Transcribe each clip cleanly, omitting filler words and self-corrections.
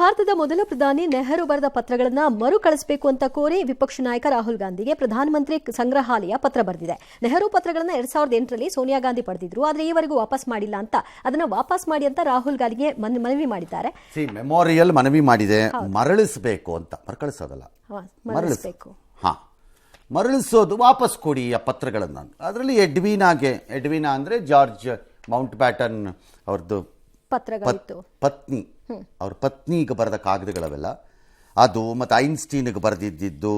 ಭಾರತದ ಮೊದಲ ಪ್ರಧಾನಿ ನೆಹರು ಬರೆದ ಪತ್ರಗಳನ್ನು ಮರುಕಳಿಸಬೇಕು ಅಂತ ಕೋರಿ ವಿಪಕ್ಷ ನಾಯಕ ರಾಹುಲ್ ಗಾಂಧಿಗೆ ಪ್ರಧಾನಮಂತ್ರಿ ಸಂಗ್ರಹಾಲಯ ಪತ್ರ ಬರೆದಿದೆ. ನೆಹರು ಪತ್ರಗಳನ್ನು 2008ರಲ್ಲಿ ಸೋನಿಯಾ ಗಾಂಧಿ ಪಡೆದಿದ್ರು, ಆದರೆ ಈವರೆಗೂ ವಾಪಸ್ ಮಾಡಿಲ್ಲ ಅಂತ, ಅದನ್ನ ವಾಪಸ್ ಮಾಡಿ ಅಂತ ರಾಹುಲ್ ಗಾಂಧಿಗೆ ಮನವಿ ಮಾಡಿದ್ದಾರೆ. ಮೆಮೋರಿಯಲ್ ಮನವಿ ಮಾಡಿದೆ, ಮರಳಿಸಬೇಕು ಅಂತ. ಮರಳಿಸೋದಲ್ಲ, ಮರಳಿಸಬೇಕು. ಮರಳಿಸೋದು, ವಾಪಸ್ ಕೊಡಿ ಆ ಪತ್ರಗಳನ್ನು. ಅದರಲ್ಲಿ ಎಡ್ವಿನಾ ಅಂದರೆ ಜಾರ್ಜ್ ಮೌಂಟ್ ಬ್ಯಾಟನ್ ಅವ್ರದ್ದು ಪತ್ನಿ, ಅವ್ರ ಪತ್ನಿಗೆ ಬರೆದ ಕಾಗದಗಳವೆಲ್ಲ ಅದು, ಮತ್ತು ಐನ್ಸ್ಟೀನ್ಗೆ ಬರೆದಿದ್ದು,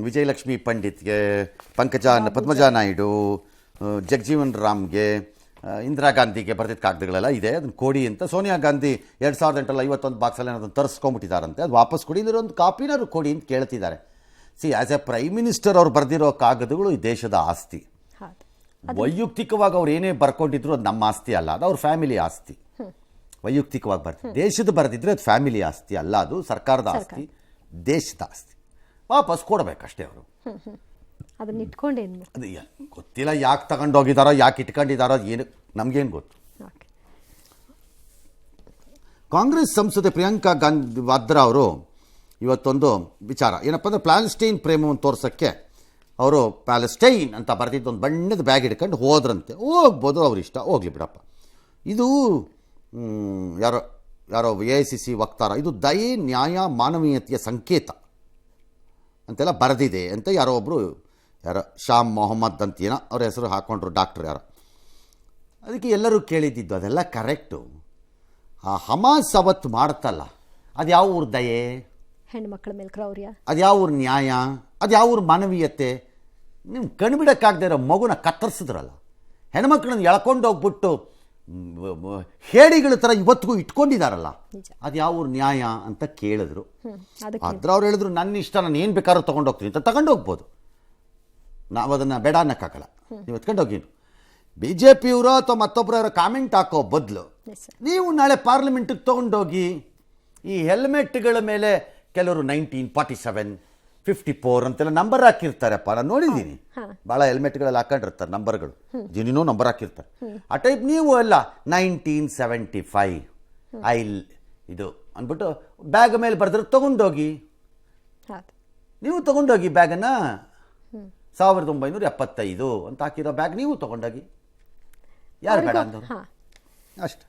ವಿಜಯಲಕ್ಷ್ಮಿ ಪಂಡಿತ್ಗೆ, ಪದ್ಮಜಾ ನಾಯ್ಡು, ಜಗಜೀವನ್ ರಾಮ್ಗೆ, ಇಂದಿರಾ ಗಾಂಧಿಗೆ ಬರೆದಿದ್ದ ಕಾಗದಗಳೆಲ್ಲ ಇದೆ. ಅದನ್ನು ಕೊಡಿ ಅಂತ ಸೋನಿಯಾ ಗಾಂಧಿ 2008ರಲ್ಲಿ 51 ಬಾಕ್ಸಲ್ಲಿ ಅದನ್ನು ತರಿಸ್ಕೊಂಡ್ಬಿಟ್ಟಿದ್ದಾರಂತೆ. ಅದು ವಾಪಸ್ ಕೊಡಿ, ಇದರೊಂದು ಕಾಪಿನಾರು ಕೊಡಿ ಅಂತ ಕೇಳ್ತಿದ್ದಾರೆ. ಆ್ಯಸ್ ಎ ಪ್ರೈಮ್ ಮಿನಿಸ್ಟರ್ ಅವ್ರು ಬರೆದಿರೋ ಕಾಗದಗಳು ಈ ದೇಶದ ಆಸ್ತಿ. ವೈಯಕ್ತಿಕವಾಗಿ ಅವ್ರು ಏನೇ ಬರ್ಕೊಂಡಿದ್ರು ಅದು ನಮ್ಮ ಆಸ್ತಿ ಅಲ್ಲ, ಅದು ಅವ್ರ ಫ್ಯಾಮಿಲಿ ಆಸ್ತಿ. ವೈಯಕ್ತಿಕವಾಗಿ ಬರ್ತೀವಿ, ದೇಶದ ಬರೆದಿದ್ರೆ ಅದು ಫ್ಯಾಮಿಲಿ ಆಸ್ತಿ ಅಲ್ಲ, ಅದು ಸರ್ಕಾರದ ಆಸ್ತಿ, ದೇಶದ ಆಸ್ತಿ. ವಾಪಸ್ ಕೊಡಬೇಕಷ್ಟೇ ಅವರು. ಅದನ್ನ ಇಟ್ಕೊಂಡೆ ಅದು ಗೊತ್ತಿಲ್ಲ, ಯಾಕೆ ತಗೊಂಡೋಗಿದಾರೋ ಯಾಕೆ ಇಟ್ಕೊಂಡಿದ್ದಾರೋ ಏನು ನಮಗೇನು ಗೊತ್ತು. ಕಾಂಗ್ರೆಸ್ ಸಂಸದೆ ಪ್ರಿಯಾಂಕಾ ಗಾಂಧಿ ವಾದ್ರಾ ಅವರು ಇವತ್ತೊಂದು ವಿಚಾರ ಏನಪ್ಪ ಅಂದರೆ, ಪ್ಯಾಲೆಸ್ಟೈನ್ ಪ್ರೇಮವನ್ನು ತೋರ್ಸೋಕ್ಕೆ ಅವರು ಪ್ಯಾಲೆಸ್ಟೈನ್ ಅಂತ ಬರೆದಿದ್ದೊಂದು ಬಣ್ಣದ ಬ್ಯಾಗ್ ಹಿಡ್ಕೊಂಡು ಹೋದ್ರಂತೆ. ಹೋಗ್ಬೋದು, ಅವ್ರ ಇಷ್ಟ, ಹೋಗ್ಲಿ ಬಿಡಪ್ಪ. ಇದು ಯಾರೋ AICC ವಕ್ತಾರ, ಇದು ದಯೆ, ನ್ಯಾಯ, ಮಾನವೀಯತೆಯ ಸಂಕೇತ ಅಂತೆಲ್ಲ ಬರೆದಿದೆ ಅಂತ ಯಾರೋ ಶಾಮ್ ಮೊಹಮ್ಮದ್ ಅಂತ ಏನೋ ಅವ್ರ ಹೆಸರು ಹಾಕ್ಕೊಂಡ್ರು, ಡಾಕ್ಟ್ರು ಯಾರೋ. ಅದಕ್ಕೆ ಎಲ್ಲರೂ ಕೇಳಿದ್ದಿದ್ದು ಅದೆಲ್ಲ ಕರೆಕ್ಟು. ಆ ಹಮಾಸ್ ಅವತ್ತು ಮಾಡ್ತಲ್ಲ, ಅದು ಯಾವ ಊರು ದಯೆ, ಹೆಣ್ಮಕ್ಳ ಮೇಲೆ ಕ್ರೌರ್ಯ, ಅದು ಯಾವ ಊರು ನ್ಯಾಯ, ಅದು ಯಾವ ಊರು ಮಾನವೀಯತೆ? ನೀವು ಕಣ್ಬಿಡೋಕ್ಕಾಗದೇ ಇರೋ ಮಗುನ ಕತ್ತರಿಸಿದ್ರಲ್ಲ, ಹೆಣ್ಮಕ್ಳನ್ನ ಎಳ್ಕೊಂಡು ಹೋಗ್ಬಿಟ್ಟು ಹೇಡಿಗಳ ಥರ ಇವತ್ತಿಗೂ ಇಟ್ಕೊಂಡಿದ್ದಾರಲ್ಲ, ಅದು ಯಾವ ಊರು ನ್ಯಾಯ ಅಂತ ಕೇಳಿದ್ರು. ಆದ್ರೆ ಅವ್ರು ಹೇಳಿದ್ರು, ನನ್ನ ಇಷ್ಟ, ನಾನು ಏನು ಬೇಕಾದ್ರೂ ತೊಗೊಂಡೋಗ್ತೀನಿ ಅಂತ ತಗೊಂಡು ಹೋಗ್ಬೋದು, ನಾವು ಅದನ್ನು ಬೇಡ ಅನ್ನೋಕ್ಕಾಗಲ್ಲ, ನೀವು ಎತ್ಕೊಂಡೋಗಿ. BJPಯವರು ಅಥವಾ ಮತ್ತೊಬ್ಬರವರ ಕಾಮೆಂಟ್ ಹಾಕೋ ಬದಲು ನೀವು ನಾಳೆ ಪಾರ್ಲಿಮೆಂಟಿಗೆ ತೊಗೊಂಡೋಗಿ ಈ ಹೆಲ್ಮೆಟ್ಗಳ ಮೇಲೆ ಕೆಲವರು 1947, 54 ಅಂತೆಲ್ಲ ನಂಬರ್ ಹಾಕಿರ್ತಾರಪ್ಪ. ನಾನು ನೋಡಿದ್ದೀನಿ, ಭಾಳ ಹೆಲ್ಮೆಟ್ಗಳಲ್ಲಿ ಹಾಕೊಂಡಿರ್ತಾರೆ ನಂಬರ್ಗಳು, ಜಿನಿನೂ ನಂಬರ್ ಹಾಕಿರ್ತಾರೆ. ಆ ಟೈಪ್ ನೀವು ಎಲ್ಲ 1975 ಇದು ಅಂದ್ಬಿಟ್ಟು ಬ್ಯಾಗ್ ಮೇಲೆ ಬರೆದ್ರೆ ತೊಗೊಂಡೋಗಿ, ನೀವು ತೊಗೊಂಡೋಗಿ ಬ್ಯಾಗನ್ನು 1975 ಅಂತ ಹಾಕಿರೋ ಬ್ಯಾಗ್ ನೀವು ತೊಗೊಂಡೋಗಿ, ಯಾರು ಬೇಡ ಅಂದರು ಅಷ್ಟೆ.